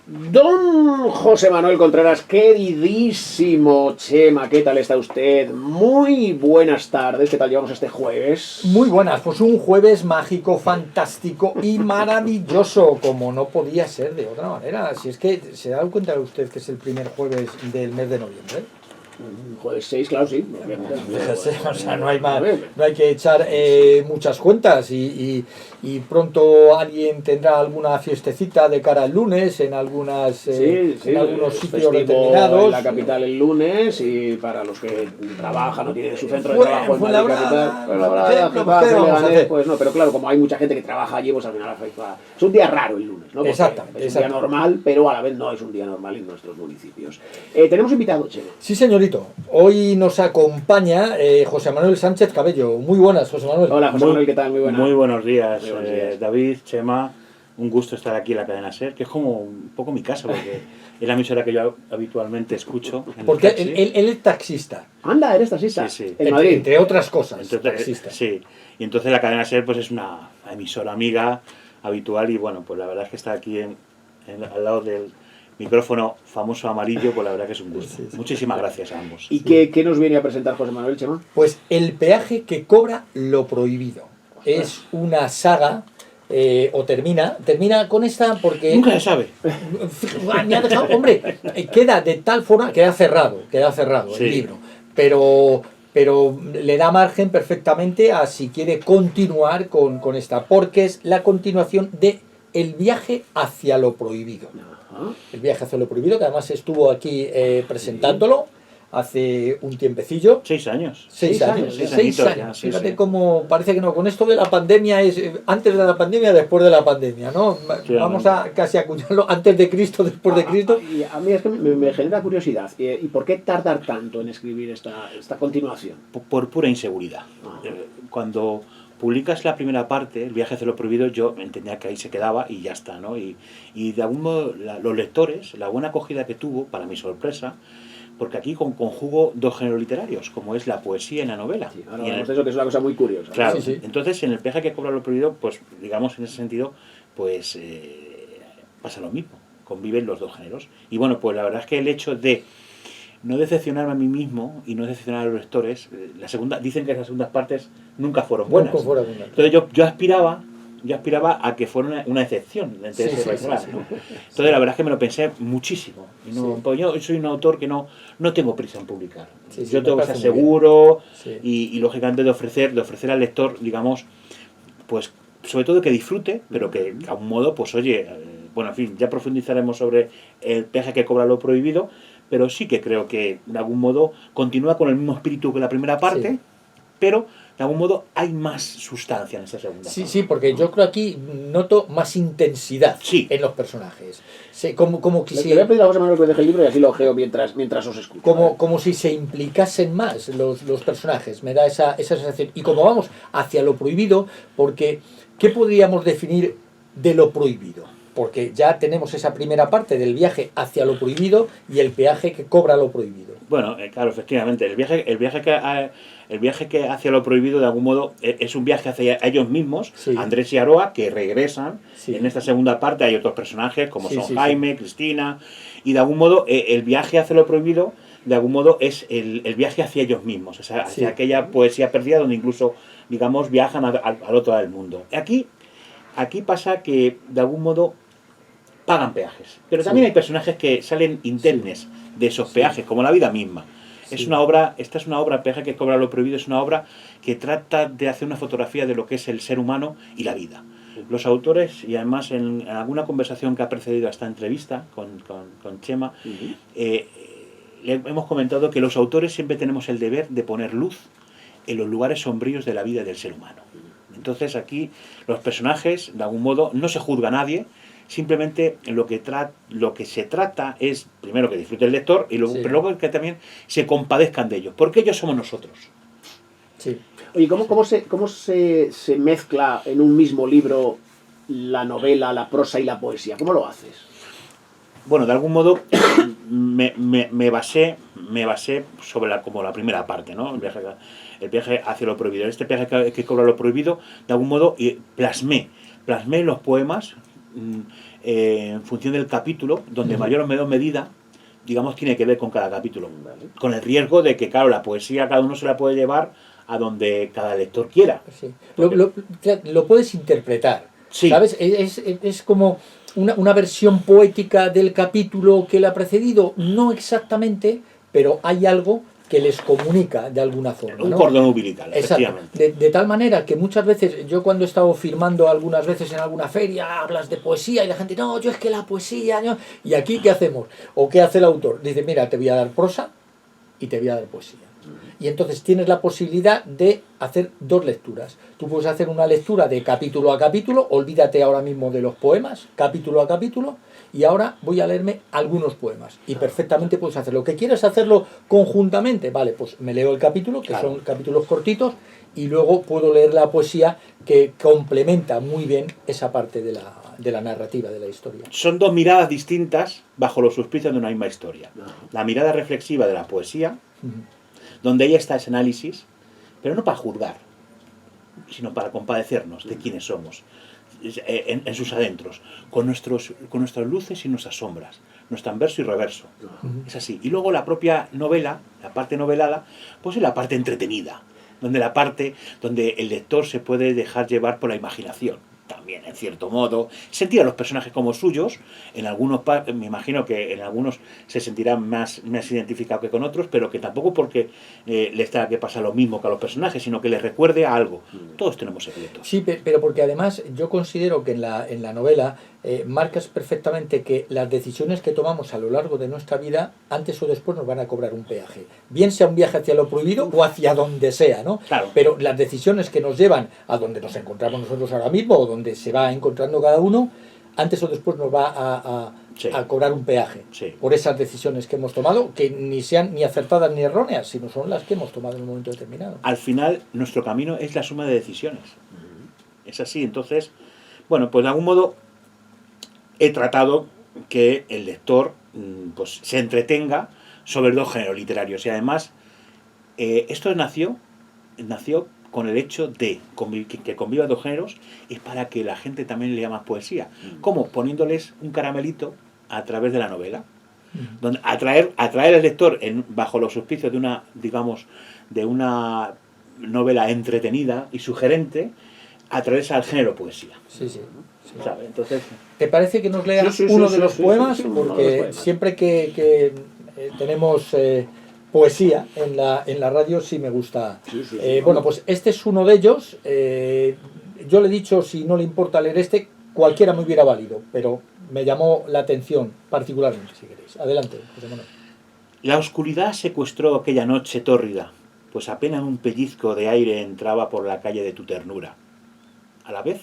Don José Manuel Contreras, queridísimo Chema, ¿qué tal está usted? Muy buenas tardes, ¿qué tal llevamos este jueves? Muy buenas, pues un jueves mágico, fantástico y maravilloso, como no podía ser de otra manera. Si es que se da cuenta usted que es el primer jueves del mes de noviembre. Jueves 6, claro, sí. O sea, no hay que echar muchas cuentas y pronto alguien tendrá alguna fiestecita de cara al lunes en algunos sitios determinados. En la capital el lunes, y para los que trabajan o tienen su centro de trabajo en Madrid capital, pues no, pero claro, como hay mucha gente que trabaja allí, pues al final es un día raro el lunes, ¿no? Exactamente. Es un día normal, pero a la vez no es un día normal en nuestros municipios. Tenemos invitado, Chema. Sí, señorito. Hoy nos acompaña José Manuel Sánchez Cabello. Muy buenas, José Manuel. Hola, José Manuel, ¿qué tal? Muy buenas. Muy buenos días, David, Chema. Un gusto estar aquí en la cadena SER, que es como un poco mi casa, porque es la emisora que yo habitualmente escucho. Porque él es taxista. Anda, eres taxista. Sí. En Madrid. Entre otras cosas. Entonces, taxista. Sí. Y entonces la cadena SER pues es una emisora amiga habitual, y bueno, pues la verdad es que está aquí al lado del micrófono famoso amarillo, pues la verdad que es un gusto. Sí. Muchísimas gracias a ambos. ¿Y qué nos viene a presentar José Manuel, Chema? Pues El peaje que cobra lo prohibido. Es una saga, o termina con esta porque... Nunca se sabe. Me ha dejado, hombre, queda de tal forma, queda cerrado sí. El libro, pero le da margen perfectamente a si quiere continuar con esta, porque es la continuación de El viaje hacia lo prohibido. El viaje hacia lo prohibido, que además estuvo aquí presentándolo hace un tiempecillo. 6 años. 6 años. 6 años. Fíjate cómo parece que no. Con esto de la pandemia es antes de la pandemia, después de la pandemia, ¿no? Vamos a casi acuñarlo antes de Cristo, después de Cristo. Y a mí es que me genera curiosidad. ¿Y por qué tardar tanto en escribir esta continuación? Por pura inseguridad. Cuando publicas la primera parte, El viaje hacia lo prohibido, yo entendía que ahí se quedaba y ya está, ¿no? Y de algún modo los lectores, la buena acogida que tuvo, para mi sorpresa, porque aquí conjugo dos géneros literarios, como es la poesía y la novela. Sí, ahora hablamos de eso, que es una cosa muy curiosa. Claro, sí. Entonces en El viaje que cobra lo prohibido, pues digamos en ese sentido, pues pasa lo mismo, conviven los dos géneros. Y bueno, pues la verdad es que el hecho de no decepcionarme a mí mismo y no decepcionar a los lectores, dicen que las segundas partes nunca fueron buenas. Entonces yo aspiraba a que fuera una excepción de ese refrán, ¿no? Entonces la verdad es que me lo pensé muchísimo. Pues yo soy un autor que no tengo prisa en publicar. Yo tengo que estar seguro y lógicamente de ofrecer al lector, digamos, pues sobre todo que disfrute, pero que a un modo, pues oye, bueno, en fin, ya profundizaremos sobre El peaje que cobra lo prohibido, pero sí que creo que de algún modo continúa con el mismo espíritu que la primera parte, pero de algún modo hay más sustancia en esa segunda parte. Sí, porque yo creo aquí noto más intensidad en los personajes. Como que Le voy a pedir a José Manuel que deje el libro y así lo ojeo mientras os escucho. Como si se implicasen más los personajes, me da esa sensación. Y como vamos hacia lo prohibido, porque ¿qué podríamos definir de lo prohibido? Porque ya tenemos esa primera parte del viaje hacia lo prohibido y el peaje que cobra lo prohibido. Bueno, claro, efectivamente, el viaje que hacia lo prohibido de algún modo es un viaje hacia ellos mismos, Andrés y Aroa, que regresan. En esta segunda parte hay otros personajes como son Jaime, Cristina, y de algún modo el viaje hacia lo prohibido de algún modo es el viaje hacia ellos mismos, hacia aquella poesía perdida donde incluso, digamos, viajan al otro lado del mundo. Aquí pasa que de algún modo pagan peajes, pero también hay personajes que salen indemnes de esos peajes, como la vida misma. Esta es una obra, El peaje que cobra lo prohibido, es una obra que trata de hacer una fotografía de lo que es el ser humano y la vida. Los autores, y además en alguna conversación que ha precedido a esta entrevista con Chema, le hemos comentado que los autores siempre tenemos el deber de poner luz en los lugares sombríos de la vida del ser humano. Entonces aquí los personajes, de algún modo, no se juzga a nadie. Simplemente lo que se trata es, primero, que disfrute el lector, y pero luego que también se compadezcan de ellos, porque ellos somos nosotros. Oye, ¿cómo se mezcla en un mismo libro la novela, la prosa y la poesía? ¿Cómo lo haces? Bueno, de algún modo me basé sobre como la primera parte, ¿no? El viaje hacia lo prohibido. Este viaje que cobra lo prohibido, de algún modo plasmé los poemas en función del capítulo, donde mayor o menor medida, digamos, tiene que ver con cada capítulo. Con el riesgo de que, claro, la poesía cada uno se la puede llevar a donde cada lector quiera. Sí. Lo puedes interpretar, sí. ¿Sabes? Es como una versión poética del capítulo que le ha precedido, no exactamente, pero hay algo que les comunica de alguna forma, un ¿no? cordón umbilical, efectivamente. De tal manera que muchas veces, yo cuando he estado firmando algunas veces en alguna feria, hablas de poesía y la gente, no, yo es que la poesía, no. ¿Y aquí qué hacemos? ¿O qué hace el autor? Dice, mira, te voy a dar prosa y te voy a dar poesía. Y entonces tienes la posibilidad de hacer dos lecturas. Tú puedes hacer una lectura de capítulo a capítulo, olvídate ahora mismo de los poemas, capítulo a capítulo, y ahora voy a leerme algunos poemas. Y perfectamente puedes hacerlo. ¿Que quieres hacerlo conjuntamente? Vale, pues me leo el capítulo, que son capítulos cortitos, y luego puedo leer la poesía que complementa muy bien esa parte de la narrativa, de la historia. Son dos miradas distintas bajo los auspicios de una misma historia. La mirada reflexiva de la poesía, donde ahí está ese análisis, pero no para juzgar, sino para compadecernos de quiénes somos, en sus adentros, con nuestras luces y nuestras sombras, nuestro anverso y reverso. Es así. Y luego la propia novela, la parte novelada, pues es la parte entretenida, donde el lector se puede dejar llevar por la imaginación. También, en cierto modo, sentir a los personajes como suyos. En algunos, me imagino que en algunos se sentirán más identificados que con otros, pero que tampoco porque les tenga que pasar lo mismo que a los personajes, sino que les recuerde a algo. Todos tenemos secretos. Sí, pero porque además yo considero que en la novela marcas perfectamente que las decisiones que tomamos a lo largo de nuestra vida, antes o después nos van a cobrar un peaje. Bien sea un viaje hacia lo prohibido o hacia donde sea, ¿no? Claro. Pero las decisiones que nos llevan a donde nos encontramos nosotros ahora mismo o donde se va encontrando cada uno, antes o después nos va a cobrar un peaje por esas decisiones que hemos tomado, que ni sean ni acertadas ni erróneas, sino son las que hemos tomado en un momento determinado. Al final, nuestro camino es la suma de decisiones. Es así. Entonces, bueno, pues de algún modo he tratado que el lector pues se entretenga sobre dos géneros literarios. Y además, esto nació con el hecho de que convivan dos géneros, es para que la gente también lea más poesía. ¿Cómo? Poniéndoles un caramelito a través de la novela. Donde atraer al lector bajo los auspicios de una, digamos, de una novela entretenida y sugerente, atraerse al género poesía. Sí. ¿Sabe? Entonces, ¿te parece que nos leas uno de los poemas? Porque siempre que tenemos poesía en la radio sí me gusta. Bueno, pues este es uno de ellos. Yo le he dicho, si no le importa leer este, cualquiera me hubiera valido, pero me llamó la atención particularmente, si queréis. Adelante, José Manuel. La oscuridad secuestró aquella noche tórrida, pues apenas un pellizco de aire entraba por la calle de tu ternura. A la vez,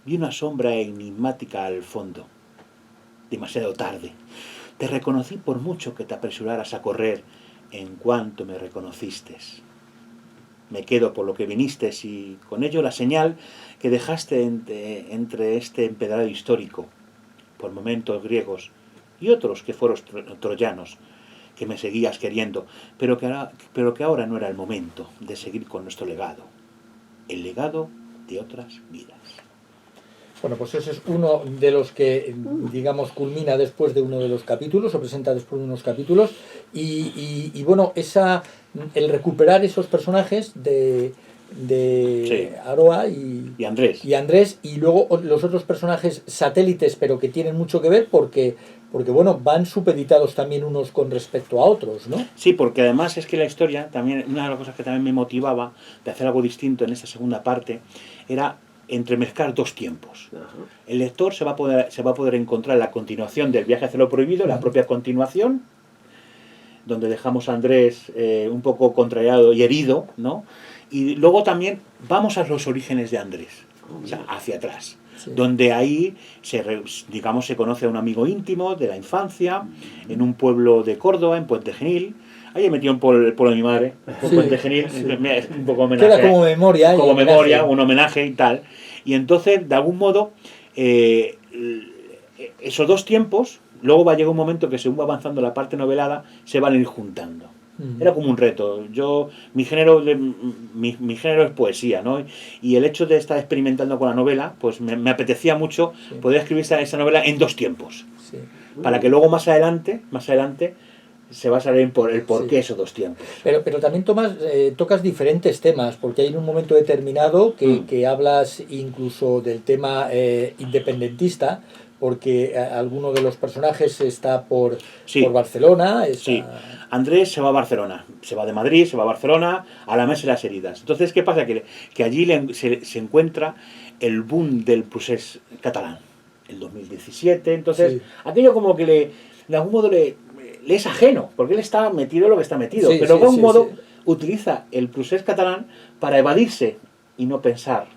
vi una sombra enigmática al fondo. Demasiado tarde. Te reconocí por mucho que te apresuraras a correr en cuanto me reconociste. Me quedo por lo que viniste y con ello la señal que dejaste entre este empedrado histórico, por momentos griegos y otros que fueron troyanos, que me seguías queriendo, pero que ahora no era el momento de seguir con nuestro legado, el legado de otras vidas. Bueno, pues ese es uno de los que, digamos, culmina después de uno de los capítulos, o presenta después de unos capítulos, y bueno, el recuperar esos personajes de Aroa y Andrés, y luego los otros personajes satélites, pero que tienen mucho que ver porque bueno, van supeditados también unos con respecto a otros, ¿no? Sí, porque además es que la historia, también una de las cosas que también me motivaba de hacer algo distinto en esta segunda parte, era entremezclar dos tiempos. El lector se va a poder encontrar la continuación del viaje hacia lo prohibido, la propia continuación, donde dejamos a Andrés un poco contrariado y herido, ¿no? Y luego también vamos a los orígenes de Andrés, o sea, hacia atrás, donde ahí se conoce a un amigo íntimo de la infancia, en un pueblo de Córdoba, en Puente Genil. Ahí he metido por el pueblo de mi madre, por Puente Genil, un poco homenaje. Queda como memoria. Como memoria, un homenaje y tal. Y entonces, de algún modo, esos dos tiempos, luego va a llegar un momento que según va avanzando la parte novelada, se van a ir juntando. Era como un reto. Mi género es poesía, ¿no? Y el hecho de estar experimentando con la novela, pues me apetecía mucho poder escribir esa novela en 2 tiempos. Sí. Para que luego más adelante se va a saber el por qué esos 2 tiempos. Pero también tocas diferentes temas, porque hay un momento determinado que hablas incluso del tema independentista, porque alguno de los personajes está por Barcelona. Sí, Andrés se va a Barcelona, se va de Madrid, se va a Barcelona, a la mesa de las heridas. Entonces, ¿qué pasa? Que allí se encuentra el boom del procés catalán, el 2017. Entonces, aquello como que de algún modo le es ajeno, porque él está metido en lo que está metido, pero de algún modo utiliza el procés catalán para evadirse y no pensar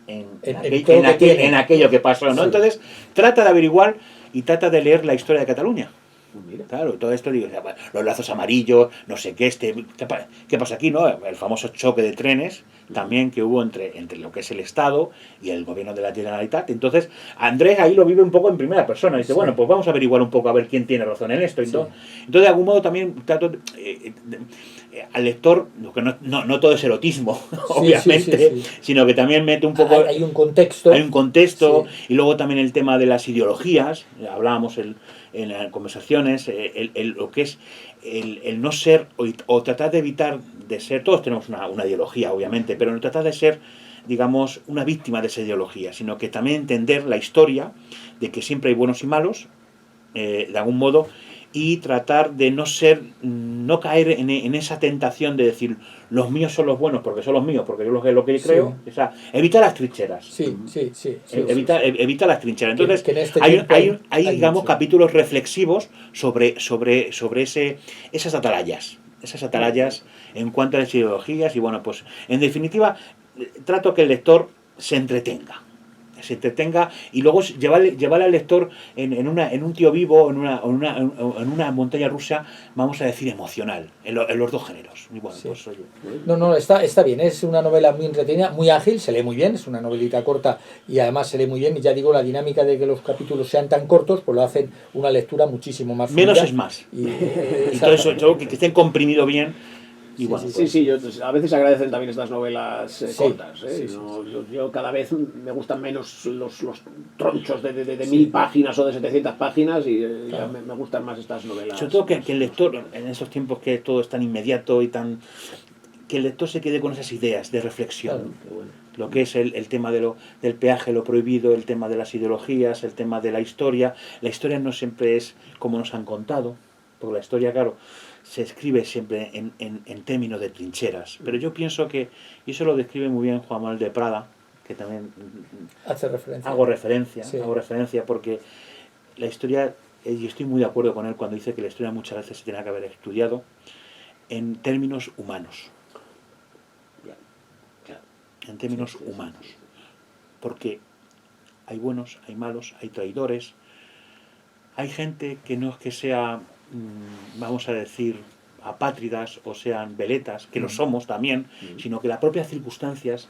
en aquello que pasó, ¿no? Entonces, trata de averiguar y trata de leer la historia de Cataluña. Claro, todo esto, digo, los lazos amarillos, no sé qué, ¿qué pasa aquí, no? El famoso choque de trenes también que hubo entre lo que es el Estado y el gobierno de la Generalitat. Entonces, Andrés ahí lo vive un poco en primera persona. Dice, bueno, pues vamos a averiguar un poco a ver quién tiene razón en esto. Entonces, de algún modo también trato al lector, que no todo es erotismo, obviamente, sino que también mete un poco... Hay un contexto. Hay un contexto, y luego también el tema de las ideologías, hablábamos en las conversaciones, lo que es el no ser, o tratar de evitar de ser, todos tenemos una ideología, obviamente, pero no tratar de ser, digamos, una víctima de esa ideología, sino que también entender la historia de que siempre hay buenos y malos, de algún modo, y tratar de no caer en esa tentación de decir los míos son los buenos porque son los míos, porque yo lo que creo, o sea, evita las trincheras. Evita las trincheras. Entonces, hay digamos, capítulos reflexivos sobre esas atalayas en cuanto a las ideologías, y bueno, pues en definitiva trato que el lector se entretenga y luego llevar al lector en un tío vivo, en una montaña rusa, vamos a decir, emocional, en los 2 géneros. Y bueno, pues, oye. No, está bien, es una novela muy entretenida, muy ágil, se lee muy bien, es una novelita corta y además se lee muy bien, y ya digo, la dinámica de que los capítulos sean tan cortos, pues lo hacen una lectura muchísimo más fluida. Menos es más. Y todo eso, que estén comprimido bien. Y bueno, a veces agradecen también estas novelas cortas. Yo cada vez me gustan menos los tronchos de 1000 páginas o de 700 páginas y me gustan más estas novelas. Sobre todo que el lector, en esos tiempos que todo es tan inmediato y que el lector se quede con esas ideas de reflexión. Lo que es el tema del peaje, lo prohibido, el tema de las ideologías, el tema de la historia. La historia no siempre es como nos han contado, porque la historia, claro, se escribe siempre en términos de trincheras, pero yo pienso que, y eso lo describe muy bien Juan Manuel de Prada, que también hago referencia porque la historia, y estoy muy de acuerdo con él cuando dice que la historia muchas veces se tiene que haber estudiado en términos humanos, porque hay buenos, hay malos, hay traidores, hay gente que no es que sea, vamos a decir, apátridas o sean veletas, que lo somos también, sino que las propias circunstancias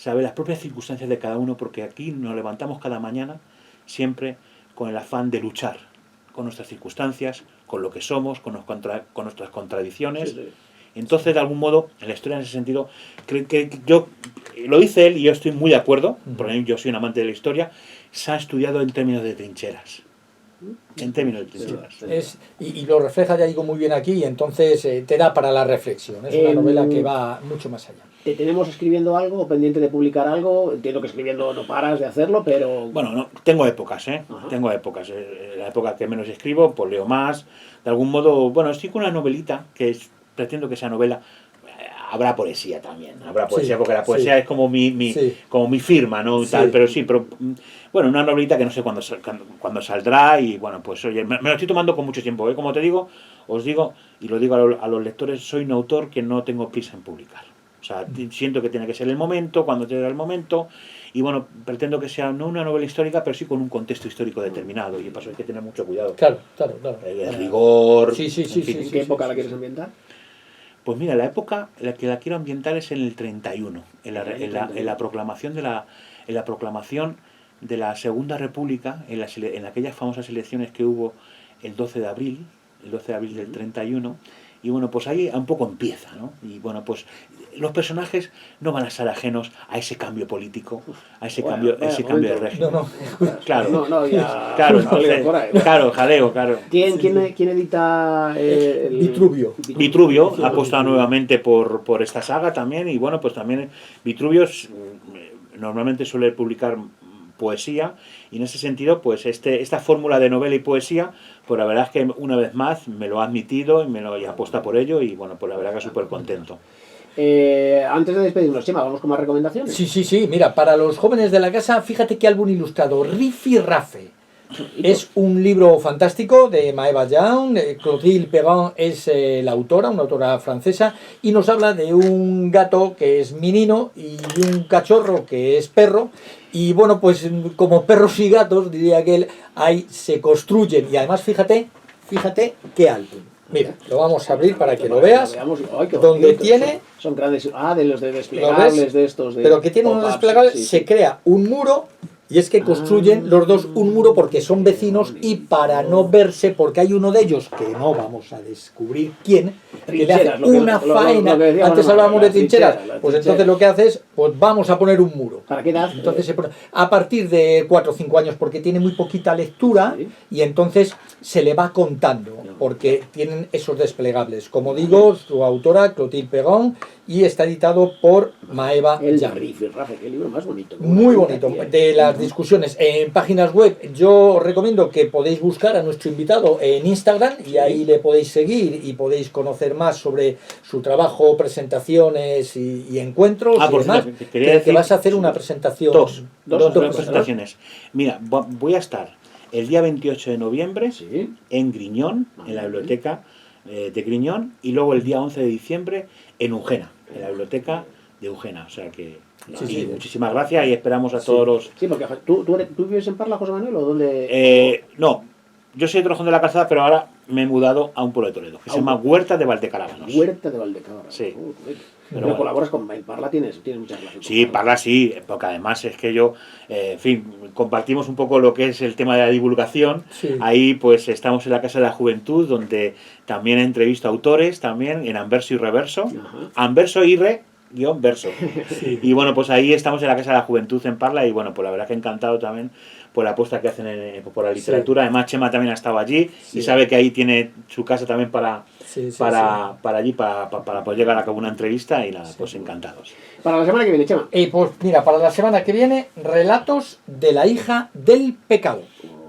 de cada uno, porque aquí nos levantamos cada mañana siempre con el afán de luchar con nuestras circunstancias, con lo que somos, con nuestras contradicciones. Entonces, de algún modo, en la historia, en ese sentido, que yo, lo dice él y yo estoy muy de acuerdo, porque yo soy un amante de la historia, se ha estudiado en términos de trincheras. Y lo refleja, ya digo, muy bien aquí, y entonces te da para la reflexión. Es una novela que va mucho más allá. ¿Te tenemos escribiendo algo o pendiente de publicar algo? Entiendo que escribiendo no paras de hacerlo, pero... Bueno, no, tengo épocas, Tengo épocas. La época que menos escribo, pues leo más. De algún modo, bueno, estoy con una novelita pretendo que sea novela. Habrá poesía también, porque la poesía es como mi firma, ¿no? Tal, pero bueno, una novelita que no sé cuándo saldrá, y bueno, pues oye, me lo estoy tomando con mucho tiempo, como te digo, os digo, y lo digo a los lectores, soy un autor que no tengo prisa en publicar. O sea, siento que tiene que ser el momento, cuando llegue el momento, y bueno, pretendo que sea no una novela histórica, pero sí con un contexto histórico determinado, y por eso hay que tener mucho cuidado. Claro. El rigor... ¿En qué época la quieres ambientar? Pues mira, la época en la que la quiero ambientar es en el 31, en la proclamación de la Segunda República, en aquellas famosas elecciones que hubo el 12 de abril del 31, Y bueno, pues ahí un poco empieza, ¿no? Y bueno, pues los personajes no van a ser ajenos a ese cambio político, a ese cambio de régimen. Claro, jaleo. ¿Quién edita Vitruvio? Vitruvio ha apostado nuevamente por esta saga también, y bueno, pues también Vitruvio normalmente suele publicar poesía, y en ese sentido, pues esta fórmula de novela y poesía, pues la verdad es que una vez más me lo ha admitido y apuesta por ello, y bueno, pues la verdad que súper contento. Antes de despedirnos, Chema, vamos con más recomendaciones. Sí, mira, para los jóvenes de la casa, fíjate qué álbum ilustrado, Rifi Rafe. Es un libro fantástico de Maeva Jean. Clotilde Perrin es la autora, una autora francesa, y nos habla de un gato que es menino y un cachorro que es perro. Y bueno, pues como perros y gatos, diría que ahí se construyen. Y además, fíjate qué álbum. Mira, lo vamos a abrir para que lo veas. Donde tiene... Son grandes... de los de desplegables, de estos... Pero que tiene unos desplegables, se crea un muro. Y es que construyen los dos un muro porque son vecinos, y para no verse, porque hay uno de ellos, que no vamos a descubrir quién, que le hace una faena. Antes hablábamos de trincheras, pues entonces lo que hace es, pues vamos a poner un muro. ¿Para qué edad? Entonces se pone a partir de 4 o 5 años, porque tiene muy poquita lectura, y entonces se le va contando, porque tienen esos desplegables. Como digo, su autora, Clotilde Perrin, y está editado por Maeva Jean. Qué libro más bonito. Muy bonito. De las discusiones en páginas web, yo os recomiendo que podéis buscar a nuestro invitado en Instagram, y ahí le podéis seguir y podéis conocer más sobre su trabajo, presentaciones y encuentros y demás. Que vas a hacer una presentación. Dos presentaciones. Mira, voy a estar el día 28 de noviembre en Griñón, en la biblioteca de Griñón, y luego el día 11 de diciembre en Eugena, en la biblioteca de Eugena. O sea que muchísimas gracias, y esperamos a todos los... Sí, porque ¿tú vives en Parla, José Manuel, o dónde...? No, yo soy de Torrejón de la Calzada, pero ahora me he mudado a un pueblo de Toledo, que se llama Huerta de Valdecarábanos. Huerta de Valdecarábanos. Sí. Pero bueno, colaboras con Parla, tienes muchas relaciones. Sí, Parla sí, porque además es que yo, en fin, compartimos un poco lo que es el tema de la divulgación. Sí. Ahí pues estamos en la Casa de la Juventud, donde también entrevisto autores, también en Anverso y Reverso. Anverso y verso. Y bueno, pues ahí estamos en la Casa de la Juventud en Parla, y bueno, pues la verdad que encantado también por la apuesta que hacen por la literatura. Además, Chema también ha estado allí y sabe que ahí tiene su casa también para poder llegar a cabo una entrevista, y nada, pues encantados. Para la semana que viene, Chema. Pues mira, para la semana que viene, relatos de la hija del pecado.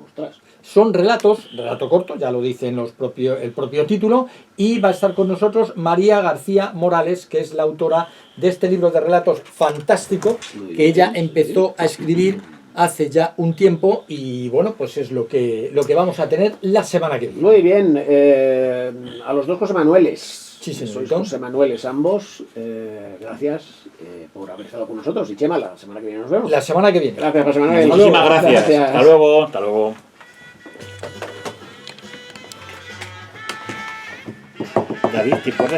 Ostras. Son relato corto, ya lo dice el propio título, y va a estar con nosotros María García Morales, que es la autora de este libro de relatos fantástico, que ella empezó a escribir hace ya un tiempo, y bueno, pues es lo que vamos a tener la semana que viene. Muy bien, a los dos José Manueles. Sí, sois José Manueles ambos, gracias por haber estado con nosotros, y Chema, la semana que viene nos vemos. La semana que viene. Gracias, José Manuel. Muchísimas gracias. Hasta luego. David, ¿te pones?